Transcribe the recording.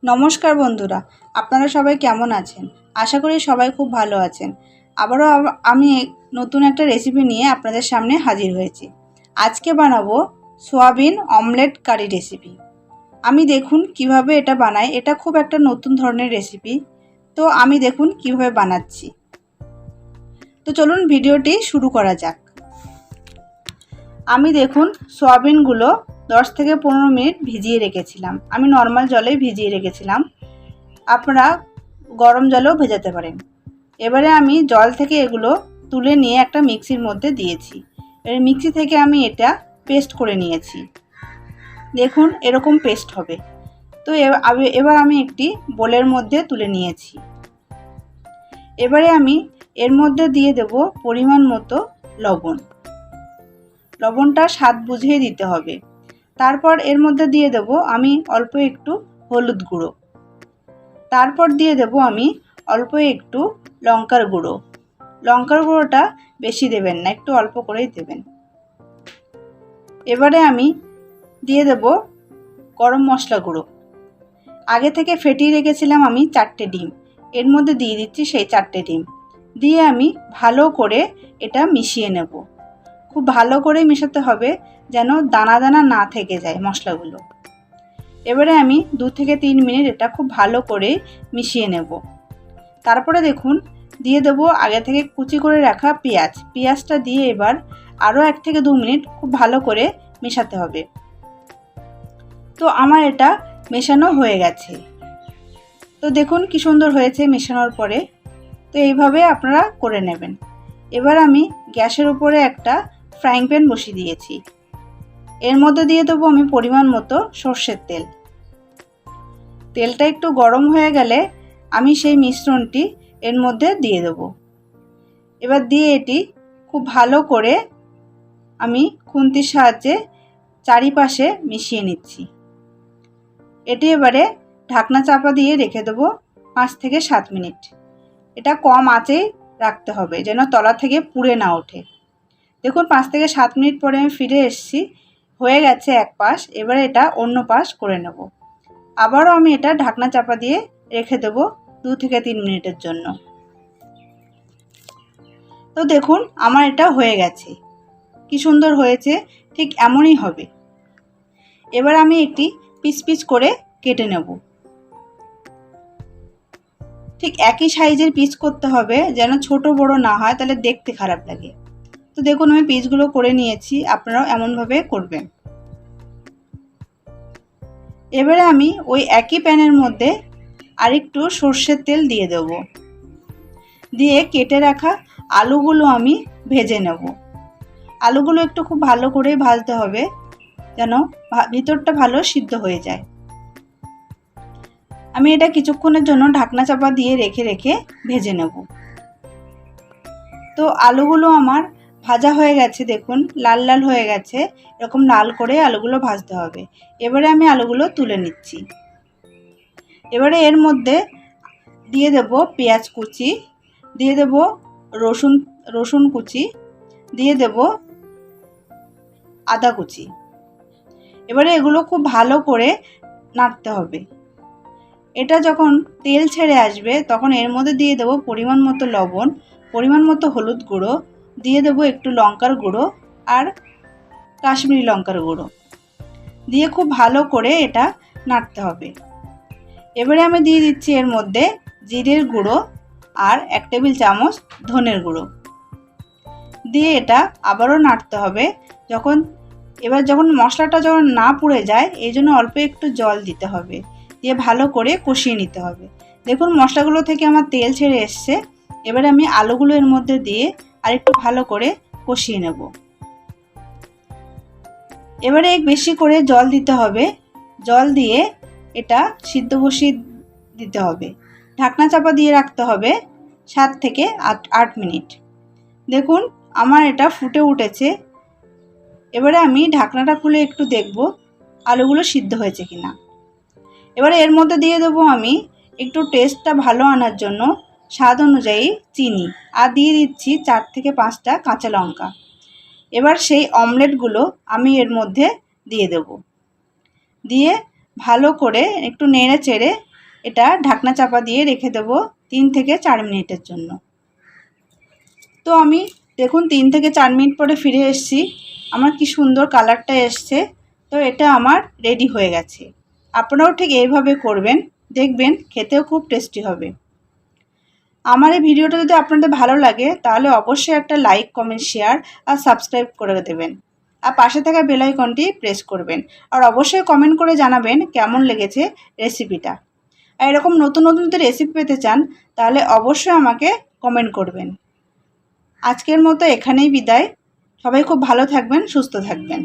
নমস্কার বন্ধুরা, আপনারা সবাই কেমন আছেন? আশা করি সবাই খুব ভালো আছেন। আবারও আমি নতুন একটা রেসিপি নিয়ে আপনাদের সামনে হাজির হয়েছি। আজকে বানাবো সোয়াবিন অমলেট কারি রেসিপি। আমি দেখুন কিভাবে এটা বানাই। এটা খুব একটা নতুন ধরনের রেসিপি। তো আমি দেখুন কিভাবে বানাচ্ছি। তো চলুন ভিডিওটি শুরু করা যাক। আমি দেখুন সোয়াবিনগুলো 10 থেকে 15 মিনিট ভিজিয়ে রেখেছিলাম। আমি নর্মাল জলে ভিজিয়ে রেখেছিলাম, আপনারা গরম জলেও ভেজাতে পারেন। এবারে আমি জল থেকে এগুলো তুলে নিয়ে একটা মিক্সির মধ্যে দিয়েছি। এবার মিক্সি থেকে আমি এটা পেস্ট করে নিয়েছি। দেখুন এরকম পেস্ট হবে। তো এবার আমি একটি বোলের মধ্যে তুলে নিয়েছি। এবারে আমি এর মধ্যে দিয়ে দেব পরিমাণ মতো লবণ। লবণটা স্বাদ বুঝিয়ে দিতে হবে। তারপর এর মধ্যে দিয়ে দেব আমি অল্প একটু হলুদ গুঁড়ো। তারপর দিয়ে দেব আমি অল্প একটু লঙ্কার গুঁড়ো। লঙ্কার গুঁড়োটা বেশি দেবেন না, একটু অল্প করেই দেবেন। এবারে আমি দিয়ে দেব গরম মশলা গুঁড়ো। আগে থেকে ফেটিয়ে রেখেছিলাম আমি 4টে ডিম, এর মধ্যে দিয়ে দিচ্ছি সেই 4টে ডিম। দিয়ে আমি ভালো করে এটা মিশিয়ে নেব। খুব ভালো করে মেশাতে হবে যেন দানা দানা না থেকে যায় মশলাগুলো। এবারে আমি 2 থেকে 3 মিনিট এটা খুব ভালো করে মিশিয়ে নেব। তারপরে দেখুন দিয়ে দেব আগে থেকে কুচি করে রাখা পেঁয়াজ। পেঁয়াজটা দিয়ে এবার আরও 1 থেকে 2 মিনিট খুব ভালো করে মেশাতে হবে। তো আমার এটা মেশানো হয়ে গেছে। তো দেখুন কি সুন্দর হয়েছে মেশানোর পরে। তো এইভাবে আপনারা করে নেবেন। এবার আমি গ্যাসের উপরে একটা ফ্রাইং প্যান বসিয়ে দিয়েছি। এর মধ্যে দিয়ে দেবো আমি পরিমাণ মতো সর্ষের তেল। তেলটা একটু গরম হয়ে গেলে আমি সেই মিশ্রণটি এর মধ্যে দিয়ে দেব। এবার দিয়ে এটি খুব ভালো করে আমি খুন্তির সাহায্যে চারিপাশে মিশিয়ে নিচ্ছি। এটি এবারে ঢাকনা চাপা দিয়ে রেখে দেবো 5 থেকে 7 মিনিট। এটা কম আঁচেই রাখতে হবে যেন তলা থেকে পুড়ে না ওঠে। দেখুন 5 থেকে 7 মিনিট পরে আমি ফিরে এসেছি। হয়ে গেছে এক পাশ, এবারে এটা অন্য পাশ করে নেব। আবারও আমি এটা ঢাকনা চাপা দিয়ে রেখে দেব 2 থেকে 3 মিনিটের জন্য। তো দেখুন আমার এটা হয়ে গেছে। কি সুন্দর হয়েছে, ঠিক এমনই হবে। এবার আমি একটি পিস পিস করে কেটে নেব। ঠিক একই সাইজের পিস করতে হবে যেন ছোট বড় না হয়, তাহলে দেখতে খারাপ লাগে। তো দেখুন আমি পিসগুলো করে নিয়েছি, আপনারাও এমনভাবে করবেন। এবারে আমি ওই একই প্যানের মধ্যে আরেকটু সর্ষের তেল দিয়ে দেব। দিয়ে কেটে রাখা আলুগুলো আমি ভেজে নেব। আলুগুলো একটু খুব ভালো করে ভাজতে হবে যেন ভিতরটা ভালো সিদ্ধ হয়ে যায়। আমি এটা কিছুক্ষণের জন্য ঢাকনা চাপা দিয়ে রেখে রেখে ভেজে নেব। তো আলুগুলো আমার ভাজা হয়ে গেছে, দেখুন লাল লাল হয়ে গেছে। এরকম লাল করে আলুগুলো ভাজতে হবে। এবারে আমি আলুগুলো তুলে নিচ্ছি। এবারে এর মধ্যে দিয়ে দেব পেঁয়াজ কুচি, দিয়ে দেব রসুন কুচি, দিয়ে দেব আদা কুচি। এবারে এগুলো খুব ভালো করে নাড়তে হবে। এটা যখন তেল ছেড়ে আসবে তখন এর মধ্যে দিয়ে দেব পরিমাণ মতো লবণ, পরিমাণ মতো হলুদ গুঁড়ো, দিয়ে দেব একটু লঙ্কার গুঁড়ো আর কাশ্মীরি লঙ্কার গুঁড়ো, দিয়ে খুব ভালো করে এটা নাড়তে হবে। এবারে আমি দিয়ে দিচ্ছি এর মধ্যে জিরের গুঁড়ো আর 1 টেবিল চামচ ধনের গুঁড়ো, দিয়ে এটা আবারও নাড়তে হবে। যখন মশলাটা যখন না পুড়ে যায় এই জন্য অল্প একটু জল দিতে হবে, দিয়ে ভালো করে কষিয়ে নিতে হবে। দেখুন মশলাগুলো থেকে আমার তেল ছেড়ে এসছে। এবারে আমি আলুগুলো এর মধ্যে দিয়ে আর একটু ভালো করে কষিয়ে নেব। এবারে বেশি করে জল দিতে হবে। জল দিয়ে এটা সিদ্ধ বসিয়ে দিতে হবে। ঢাকনা চাপা দিয়ে রাখতে হবে 7 থেকে 8 মিনিট। দেখুন আমার এটা ফুটে উঠেছে। এবারে আমি ঢাকনাটা খুলে একটু দেখব আলুগুলো সিদ্ধ হয়েছে কিনা। এবারে এর মধ্যে দিয়ে দেবো আমি একটু টেস্টটা ভালো আনার জন্য স্বাদ অনুযায়ী চিনি, আর দিয়ে দিচ্ছি 4 থেকে 5টা কাঁচা লঙ্কা। এবার সেই অমলেটগুলো আমি এর মধ্যে দিয়ে দেব। দিয়ে ভালো করে একটু নেড়ে চেড়ে এটা ঢাকনা চাপা দিয়ে রেখে দেবো 3 থেকে 4 মিনিটের জন্য। তো আমি দেখুন 3 থেকে 4 মিনিট পরে ফিরে এসেছি। আমার কি সুন্দর কালারটা এসছে। তো এটা আমার রেডি হয়ে গেছে। আপনারাও ঠিক এইভাবে করবেন, দেখবেন খেতেও খুব টেস্টি হবে। আমার এই ভিডিওটা যদি আপনাদের ভালো লাগে তাহলে অবশ্যই একটা লাইক, কমেন্ট, শেয়ার আর সাবস্ক্রাইব করে দেবেন। আর পাশে থাকা বেল আইকনটি প্রেস করবেন। আর অবশ্যই কমেন্ট করে জানাবেন কেমন লেগেছে রেসিপিটা। আর এরকম নতুন নতুন যদি রেসিপি পেতে চান তাহলে অবশ্যই আমাকে কমেন্ট করবেন। আজকের মতো এখানেই বিদায়। সবাই খুব ভালো থাকবেন, সুস্থ থাকবেন।